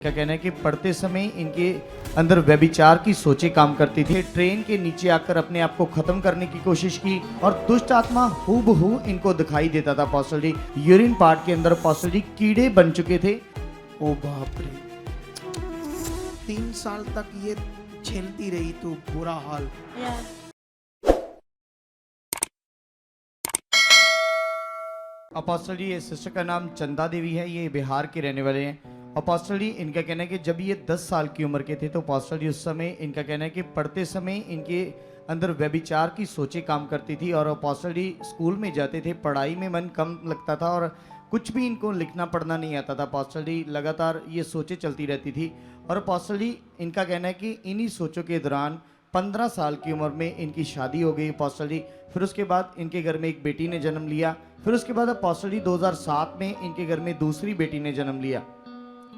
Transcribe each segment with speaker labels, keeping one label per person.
Speaker 1: क्या कहना है कि पढ़ते समय इनके अंदर व्यभिचार की सोचें काम करती थी। ट्रेन के नीचे आकर अपने आप को खत्म करने की कोशिश की और दुष्ट आत्मा हूबहू इनको दिखाई देता था। पॉस्टल जी यूरिन पार्ट के अंदर पॉस्टल जी कीड़े बन चुके थे।
Speaker 2: ओ बाप रे, 3 साल तक ये झेलती रही तो बुरा हाल।
Speaker 1: अपोस्टल जी ये सिस्टर का नाम चंदा देवी है, ये बिहार के रहने वाले हैं। अपोस्टल जी इनका कहना है कि जब ये 10 साल की उम्र के थे तो अपोस्टल जी उस समय इनका कहना है कि पढ़ते समय इनके अंदर व्यभिचार की सोचें काम करती थी और अपोस्टल जी स्कूल में जाते थे, पढ़ाई में मन कम लगता था और कुछ भी इनको लिखना पढ़ना नहीं आता था। अपोस्टल जी लगातार ये सोचें चलती रहती थी और अपोस्टल जी इनका कहना है कि इन्हीं सोचों के दौरान 15 साल की उम्र में इनकी शादी हो गई अपोस्टल जी। फिर उसके बाद इनके घर में एक बेटी ने जन्म लिया। फिर उसके बाद अपोस्टल जी 2007 में इनके घर में दूसरी बेटी ने जन्म लिया।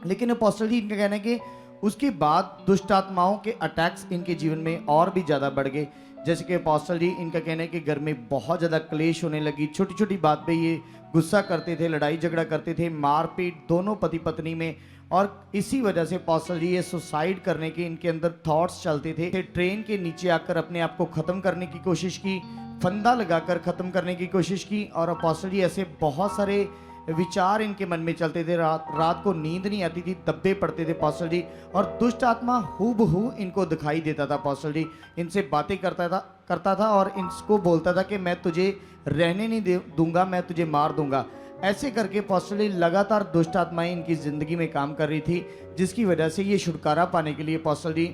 Speaker 1: लेकिन अपोस्टल जी इनका कहना है कि उसके बाद दुष्ट आत्माओं के अटैक्स इनके जीवन में और भी ज़्यादा बढ़ गए। जैसे कि अपोस्टल जी इनका कहना है कि घर में बहुत ज़्यादा क्लेश होने लगी, छोटी छोटी बात पे ये गुस्सा करते थे, लड़ाई झगड़ा करते थे, मारपीट दोनों पति पत्नी में। और इसी वजह से अपोस्टल जी ये सुसाइड करने के इनके अंदर थॉट्स चलते थे। ट्रेन के नीचे आकर अपने आप को ख़त्म करने की कोशिश की, फंदा लगाकर ख़त्म करने की कोशिश की और अपोस्टल जी ऐसे बहुत सारे विचार इनके मन में चलते थे। रात को नींद नहीं आती थी, दब्बे पड़ते थे अपोस्टल जी और दुष्ट आत्मा हूबहू इनको दिखाई देता था। अपोस्टल जी इनसे बातें करता था और इनको बोलता था कि मैं तुझे रहने नहीं दूंगा, मैं तुझे मार दूंगा। ऐसे करके अपोस्टल जी लगातार दुष्ट आत्माएं इनकी ज़िंदगी में काम कर रही थी, जिसकी वजह से ये छुटकारा पाने के लिए अपोस्टल जी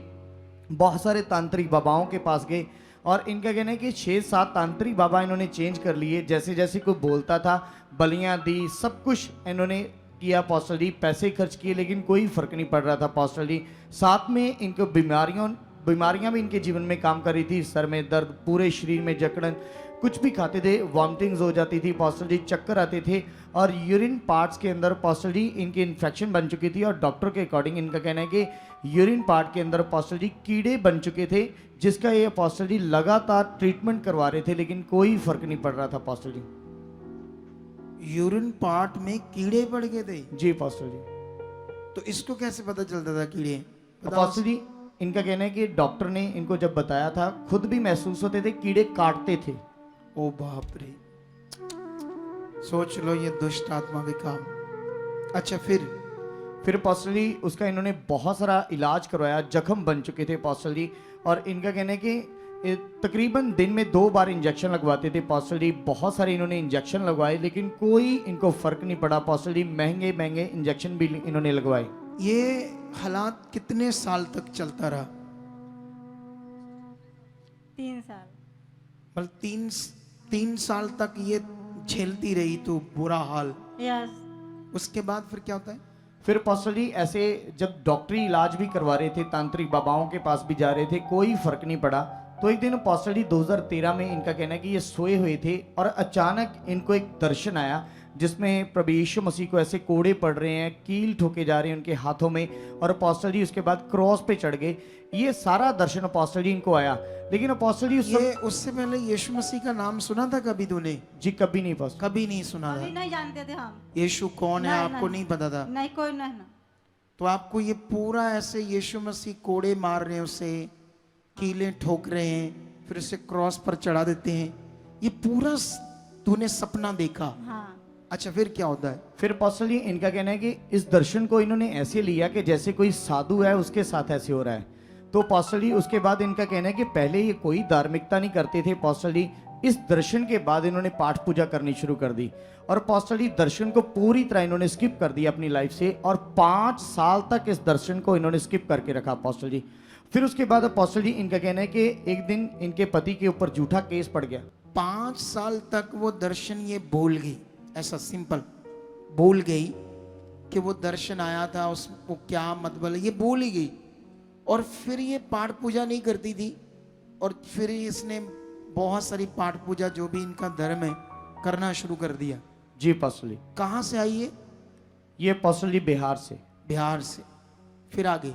Speaker 1: बहुत सारे तांत्रिक बाबाओं के पास गए और इनका कहना है कि 6-7 तांत्रिक बाबा इन्होंने चेंज कर लिए। जैसे जैसे कोई बोलता था बलियां दी, सब कुछ इन्होंने किया अपोस्टल जी, पैसे खर्च किए लेकिन कोई फर्क नहीं पड़ रहा था अपोस्टल जी। साथ में इनको बीमारियां भी इनके जीवन में काम कर रही थी। सर में दर्द, पूरे शरीर में जकड़न, कुछ भी खाते थे वॉमिटिंग्स हो जाती थी अपोस्टल जी, चक्कर आते थे और यूरिन पार्ट्स के अंदर अपोस्टल जी इनकी इन्फेक्शन बन चुकी थी और डॉक्टर के अकॉर्डिंग इनका कहना है कि यूरिन पार्ट के अंदर अपोस्टल जी कीड़े बन चुके थे, जिसका ये अपोस्टल जी लगातार ट्रीटमेंट करवा रहे थे लेकिन कोई फर्क नहीं पड़ रहा था अपोस्टल जी।
Speaker 2: यूरिन पार्ट में कीड़े पड़ गए थे।
Speaker 1: जी अपोस्टल जी।
Speaker 2: तो इसको कैसे पता चलता था कीड़े?
Speaker 1: अपोस्टल जी इनका कहना है कि डॉक्टर ने इनको जब बताया था, खुद भी महसूस होते थे कीड़े काटते थे।
Speaker 2: ओ बाप रे, सोच लो ये दुष्ट आत्मा के काम। अच्छा फिर
Speaker 1: अपोस्टल जी उसका इन्होंने बहुत सारा इलाज करवाया, जख्म बन चुके थे अपोस्टल जी और इनका कहना है कि तकरीबन दिन में 2 बार इंजेक्शन लगवाते थे अपोस्टल जी। बहुत सारे इन्होंने इंजेक्शन लगवाए लेकिन कोई इनको फर्क नहीं पड़ा अपोस्टल जी। महंगे महंगे इंजेक्शन भी इन्होंने लगवाए।
Speaker 2: ये हालात कितने साल तक चलता रहा?
Speaker 3: 3 साल।
Speaker 2: मतलब 3 साल तक ये झेलती रही तो बुरा हाल।
Speaker 3: यस।
Speaker 2: उसके बाद फिर क्या होता है?
Speaker 1: फिर अपोस्टल जी ऐसे जब डॉक्टरी इलाज भी करवा रहे थे, तांत्रिक बाबाओं के पास भी जा रहे थे, कोई फर्क नहीं पड़ा। तो एक दिन अपोस्टल जी 2013 में इनका कहना है कि ये सोए हुए थे और अचानक इनको एक दर्शन आया जिसमें प्रभु यीशु मसीह को ऐसे कोड़े पड़ रहे हैं, कील ठोके जा रहे हैं उनके हाथों में और अपोस्टल जी उसके बाद क्रॉस पे चढ़ गए। ये सारा दर्शन अपोस्टल जी इनको आया। लेकिन अपोस्टल जी
Speaker 2: उससे पहले यीशु मसीह का नाम सुना था कभी तूने?
Speaker 1: जी कभी नहीं अपोस्टल,
Speaker 2: कभी नहीं सुना
Speaker 3: अभी
Speaker 2: था।
Speaker 3: नहीं जानते थे हम।
Speaker 2: यीशु कौन है आपको नहीं पता था?
Speaker 3: नहीं, कोई नहीं ना।
Speaker 2: तो आपको ये पूरा ऐसे यीशु मसीह कोड़े मार रहे हैं, उसे कीलें ठोक रहे हैं, फिर उसे क्रॉस पर चढ़ा देते हैं, ये पूरा तूने सपना देखा?
Speaker 3: हाँ।
Speaker 2: अच्छा फिर क्या होता है?
Speaker 1: फिर अपोस्टल जी इनका कहना है कि इस दर्शन को इन्होंने ऐसे लिया कि जैसे कोई साधु है उसके साथ ऐसे हो रहा है। तो अपोस्टल जी उसके बाद इनका कहना है कि पहले ये कोई धार्मिकता नहीं करते थे अपोस्टल जी। इस दर्शन के बाद इन्होंने पाठ पूजा करनी शुरू कर दी और अपोस्टल जी दर्शन को पूरी तरह इन्होंने स्किप कर दिया अपनी लाइफ से और 5 साल तक इस दर्शन को इन्होंने स्किप करके रखा अपोस्टल जी। फिर उसके बाद अपोस्टल जी इनका कहना है कि एक दिन इनके पति के ऊपर झूठा केस पड़ गया।
Speaker 2: 5 साल तक वो दर्शन ये भूल गई, ऐसा सिंपल भूल गई कि वो दर्शन आया था, उसको क्या मतलब है ये भूल ही गई। और फिर ये पाठ पूजा नहीं करती थी और फिर इसने बहुत सारी पाठ पूजा जो भी इनका धर्म है करना शुरू कर दिया।
Speaker 1: जी अपोस्टल जी।
Speaker 2: कहाँ से आई
Speaker 1: ये अपोस्टल जी बिहार से।
Speaker 2: बिहार से। फिर आगे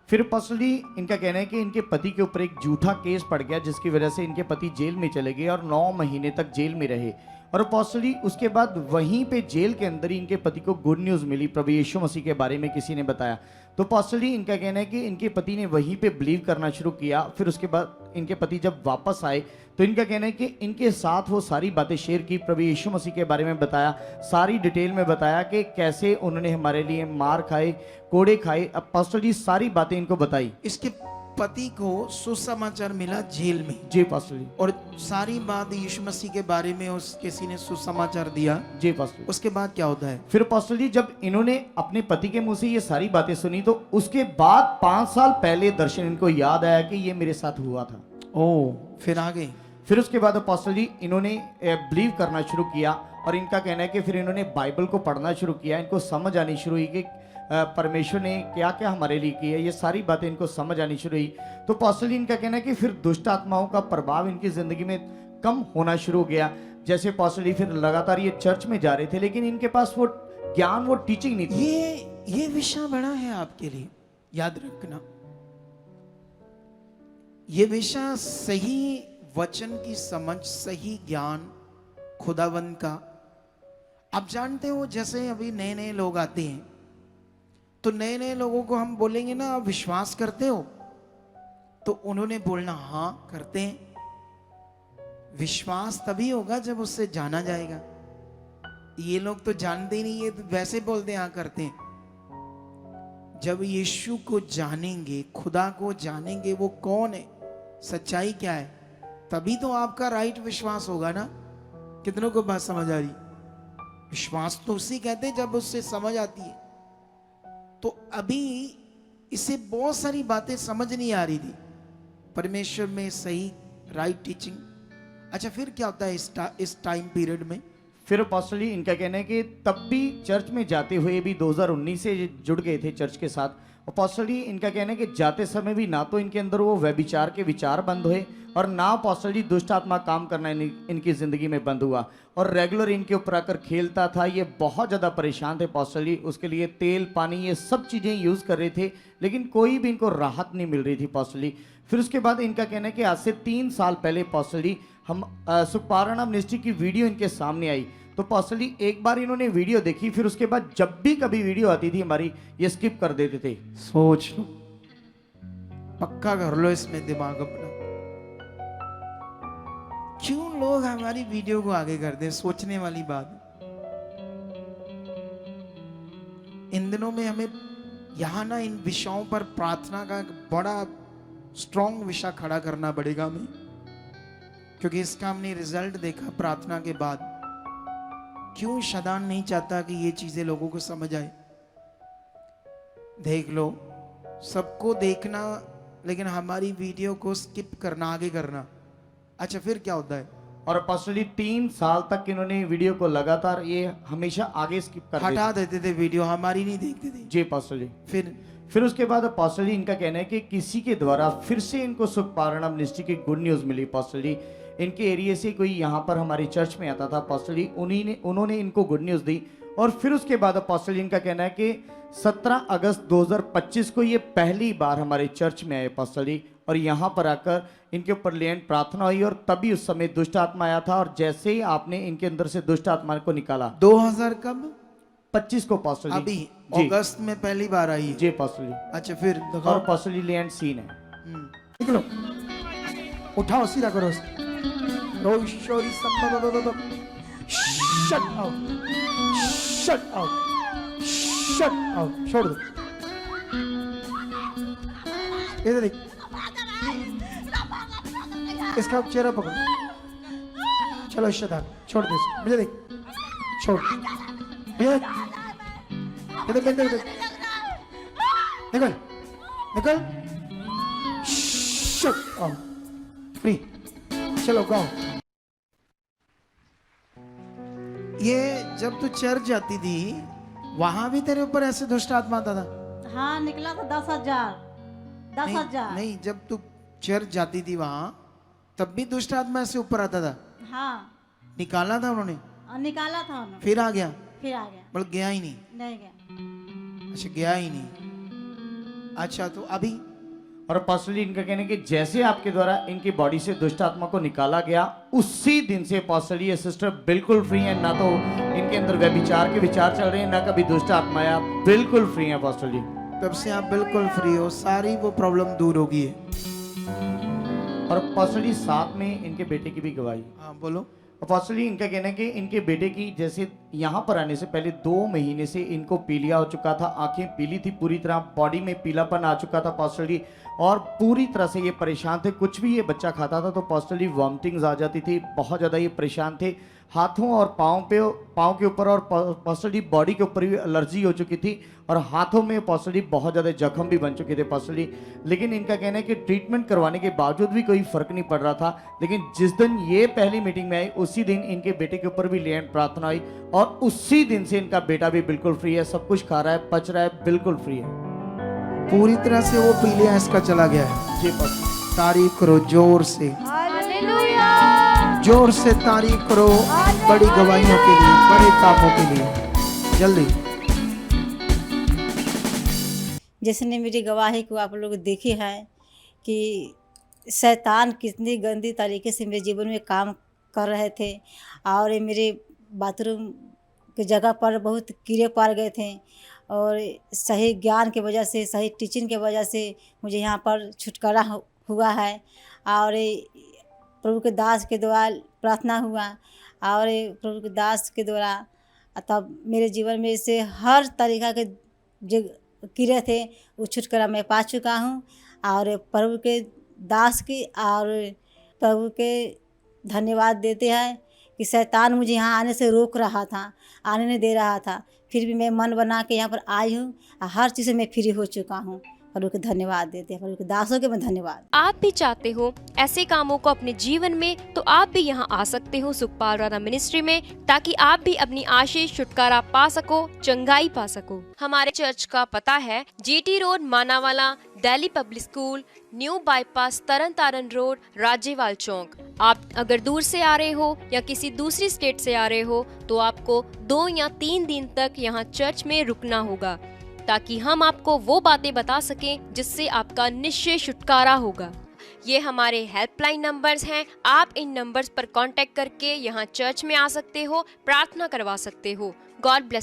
Speaker 1: फिर अपोस्टल जी इनका कहना है कि इनके पति के ऊपर एक झूठा केस पड़ गया जिसकी वजह से इनके पति जेल में चले गए और 9 महीने तक जेल में रहे और अपोस्टली उसके बाद वहीं पे जेल के अंदर ही इनके पति को गुड न्यूज़ मिली, प्रभु यीशु मसीह के बारे में किसी ने बताया। तो अपोस्टली इनका कहना है कि इनके पति ने वहीं पे बिलीव करना शुरू किया। फिर उसके बाद इनके पति जब वापस आए तो इनका कहना है कि इनके साथ वो सारी बातें शेयर की, प्रभु यीशु मसीह के बारे में बताया, सारी डिटेल में बताया कि कैसे उन्होंने हमारे लिए मार खाए, कोड़े खाए। अपोस्टली सारी बातें इनको बताई।
Speaker 2: इसके पति को सुसमाचार मिला जेल में,
Speaker 1: जी अपोस्टली,
Speaker 2: और सारी बात यीशु मसीह के बारे में उस किसी ने सुसमाचार दिया।
Speaker 1: जी अपोस्टली।
Speaker 2: उसके बाद क्या होता है?
Speaker 1: फिर अपोस्टली जब इन्होंने अपने पति के मुंह से ये सारी बातें सुनी तो उसके बाद 5 साल पहले दर्शन इनको याद आया कि ये मेरे साथ हुआ था।
Speaker 2: ओ, फिर आगे?
Speaker 1: फिर उसके बाद अपोस्टली इन्होंने बिलीव करना शुरू किया और इनका कहना है कि फिर इन्होंने बाइबल को पढ़ना शुरू किया। इनको समझ आनी शुरू हुई कि परमेश्वर ने क्या क्या हमारे लिए किया, ये सारी बातें इनको समझ आनी शुरू हुई। तो अपोस्टली इनका कहना है कि फिर दुष्ट आत्माओं का प्रभाव इनकी जिंदगी में कम होना शुरू हो गया। जैसे अपोस्टली फिर लगातार ये चर्च में जा रहे थे लेकिन इनके पास वो ज्ञान, वो टीचिंग नहीं थी।
Speaker 2: ये विषय बड़ा है आपके लिए, याद रखना। ये विषय सही वचन की समझ, सही ज्ञान खुदावंद का। आप जानते हो जैसे अभी नए नए लोग आते हैं तो नए नए लोगों को हम बोलेंगे ना, आप विश्वास करते हो? तो उन्होंने बोलना हाँ करते हैं। विश्वास तभी होगा जब उससे जाना जाएगा। ये लोग तो जानते ही नहीं, ये तो वैसे बोलते हैं हाँ करते हैं। जब यीशु को जानेंगे, खुदा को जानेंगे, वो कौन है, सच्चाई क्या है, तभी तो आपका राइट विश्वास होगा ना। कितनों को बात समझ आ रही? विश्वास तो उसी कहते हैं जब उससे समझ आती है। तो अभी इसे बहुत सारी बातें समझ नहीं आ रही थी परमेश्वर में, सही राइट टीचिंग। अच्छा, फिर क्या होता है इस टाइम पीरियड में?
Speaker 1: फिर अपोस्टली इनका कहना है कि तब भी चर्च में जाते हुए भी 2019 से जुड़ गए थे चर्च के साथ। अपोस्टली इनका कहना है कि जाते समय भी ना तो इनके अंदर वो व्यभिचार के विचार बंद हुए और ना अपोस्टली दुष्ट आत्मा काम करना इनकी जिंदगी में बंद हुआ, और रेगुलर इनके ऊपर आकर खेलता था। ये बहुत ज़्यादा परेशान थे अपोस्टली, उसके लिए तेल पानी ये सब चीज़ें यूज़ कर रहे थे लेकिन कोई भी इनको राहत नहीं मिल रही थी अपोस्टली। फिर उसके बाद इनका कहना है कि आज से 3 साल पहले अपोस्टली हम सुखपारायण मिनिस्ट्री की वीडियो इनके सामने आई। तो अपोस्टली एक बार इन्होंने वीडियो देखी, फिर उसके बाद जब भी कभी वीडियो आती थी हमारी, ये स्किप कर देते थे।
Speaker 2: सोच लो, पक्का कर लो इसमें दिमाग अपना। क्यों लोग हमारी वीडियो को आगे करते हैं, सोचने वाली बात। इन दिनों में हमें यहाँ ना इन विषयों पर प्रार्थना का एक बड़ा स्ट्रॉन्ग विषय खड़ा करना पड़ेगा हमें, क्योंकि इसका हमने रिजल्ट देखा प्रार्थना के बाद। क्यों शैतान नहीं चाहता कि ये चीजें लोगों को समझ आए? देख लो, सबको देखना लेकिन हमारी वीडियो को स्किप करना, आगे करना। अच्छा, फिर क्या होता है?
Speaker 1: और अपोस्टली 3 साल तक इन्होंने वीडियो को लगातार ये हमेशा आगे स्किप कर
Speaker 2: हटा देते थे वीडियो, हमारी नहीं देखते थे।
Speaker 1: जी अपोस्टली।
Speaker 2: फिर
Speaker 1: उसके बाद अपोस्टली इनका कहना है कि किसी के द्वारा फिर से इनको सुखपारायण मिनिस्ट्री की गुड न्यूज़ मिली। अपोस्टली इनके एरिया से कोई यहाँ पर हमारी चर्च में आता था, अपोस्टली उन्होंने इनको गुड न्यूज़ दी। और फिर उसके बाद अपोस्टली इनका कहना है कि 17 अगस्त 2025 को ये पहली बार हमारे चर्च में आए अपोस्टली, और यहाँ पर आकर इनके ऊपर लैंड प्रार्थना हुई और तभी उस समय दुष्ट आत्मा आया था, और जैसे ही आपने इनके अंदर से दुष्ट आत्मा को निकाला
Speaker 2: 2000 कब?
Speaker 1: 25 को अपोस्टली,
Speaker 2: अभी अगस्त में पहली बार आई है।
Speaker 1: जी अपोस्टली।
Speaker 2: अच्छा, फिर
Speaker 1: और अपोस्टली लैंड सीन है।
Speaker 2: निकलो, उठाओ, सीधा करो। Shut out, shut out, shut out, छोड़ दो। इधर देख, इसका चेहरा पकड़ो। चलो शैतान, छोड़ दे इसको। मुझे देख, छोड़, मुझे देख, इधर देख, इधर निकल, निकल, शट आउट, फ्री। चलो गाओ। ये जब तू चर्च जाती थी वहां भी तेरे ऊपर ऐसे दुष्ट आत्मा आता था?
Speaker 3: हाँ, निकला था 10,000। 10,000।
Speaker 2: नहीं, जब तू चर्च जाती थी वहां तब भी दुष्ट आत्मा ऐसे ऊपर आता था?
Speaker 3: हाँ,
Speaker 2: निकाला था उन्होंने?
Speaker 3: निकाला था उन्होंने।
Speaker 2: फिर आ गया?
Speaker 3: फिर आ गया।
Speaker 2: बल्कि गया ही नहीं?
Speaker 3: नहीं गया।
Speaker 2: अच्छा, गया ही नहीं। अच्छा, तो अभी?
Speaker 1: और पास्टर जी इनका कहना है कि जैसे आपके द्वारा इनकी बॉडी से दुष्ट आत्मा को निकाला गया, उसी दिन से पास्टर जी ये सिस्टर बिल्कुल फ्री है। ना तो इनके अंदर व्यभिचार के विचार चल रहे हैं, ना कभी दुष्ट आत्मा है, आप बिल्कुल फ्री हैं पास्टर जी।
Speaker 2: तब से आप बिल्कुल फ्री हो, सारी वो प्रॉब्लम दूर होगी है।
Speaker 1: और पास्टर जी साथ में इनके बेटे की भी गवाही।
Speaker 2: हाँ बोलो।
Speaker 1: पास्टर जी इनका कहना है कि इनके बेटे की जैसे यहाँ पर आने से पहले 2 महीने से इनको पीलिया हो चुका था, आंखें पीली थी पूरी तरह, बॉडी में पीलापन आ चुका था पास्टर जी, और पूरी तरह से ये परेशान थे। कुछ भी ये बच्चा खाता था तो पास्टर जी वॉमिटिंग्स आ जाती थी, बहुत ज़्यादा ये परेशान थे। हाथों और पाँव के ऊपर और पास्टर जी बॉडी के ऊपर भी एलर्जी हो चुकी थी, और हाथों में पास्टर जी बहुत ज़्यादा जख्म भी बन चुके थे पास्टर जी। लेकिन इनका कहना है कि ट्रीटमेंट करवाने के बावजूद भी कोई फर्क नहीं पड़ रहा था। लेकिन जिस दिन ये पहली मीटिंग में आई, उसी दिन इनके बेटे के ऊपर भी लैंड प्रार्थना हुई, और उसी दिन से इनका बेटा भी बिल्कुल फ्री है, सब कुछ खा रहा है, पच रहा है, बिल्कुल फ्री है।
Speaker 2: पूरी तरह से वो पीलिया इसका चला गया है।
Speaker 1: जी पास्टर।
Speaker 2: तारीफ करो जोर से, जोर से तारीफ करो बड़ी गवाहियों के लिए, बड़े कामों के लिए। जल्दी।
Speaker 3: जिसने मेरी गवाही को आप लोग देखी है कि शैतान कितनी गंदी तरीके से मेरे जीवन में काम कर रहे थे, और ये मेरे बाथरूम की जगह पर बहुत कीड़े पड़ गए थे, और सही ज्ञान के वजह से, सही टीचिंग के वजह से मुझे यहाँ पर छुटकारा हुआ है। और प्रभु के दास के द्वारा प्रार्थना हुआ, और प्रभु के दास के द्वारा तब मेरे जीवन में से हर तरीक़ा के जो कीड़े थे वो छुटकारा मैं पा चुका हूँ। और प्रभु के दास की और प्रभु के धन्यवाद देते हैं कि शैतान मुझे यहाँ आने से रोक रहा था, आने नहीं दे रहा था, फिर भी मैं मन बना के यहाँ पर आई हूँ, और हर चीज़ से मैं फ्री हो चुका हूँ। प्रभु के धन्यवाद देते हैं, प्रभु के दासों के मैं धन्यवाद।
Speaker 4: आप भी चाहते हो ऐसे कामों को अपने जीवन में, तो आप भी यहाँ आ सकते हो सुखपाल राणा मिनिस्ट्री में, ताकि आप भी अपनी आशीष छुटकारा पा सको, चंगाई पा सको। हमारे चर्च का पता है GT road Manawala, Delhi public school, new bypass, Tarn Taran road, राज्यवाल चौक। आप अगर दूर से आ रहे हो या किसी दूसरी स्टेट से आ रहे हो, तो आपको 2 या 3 दिन तक यहाँ चर्च में रुकना होगा, ताकि हम आपको वो बातें बता सकें जिससे आपका निश्चय छुटकारा होगा। ये हमारे हेल्पलाइन नंबर्स हैं, आप इन नंबर्स पर कांटेक्ट करके यहाँ चर्च में आ सकते हो, प्रार्थना करवा सकते हो। God bless.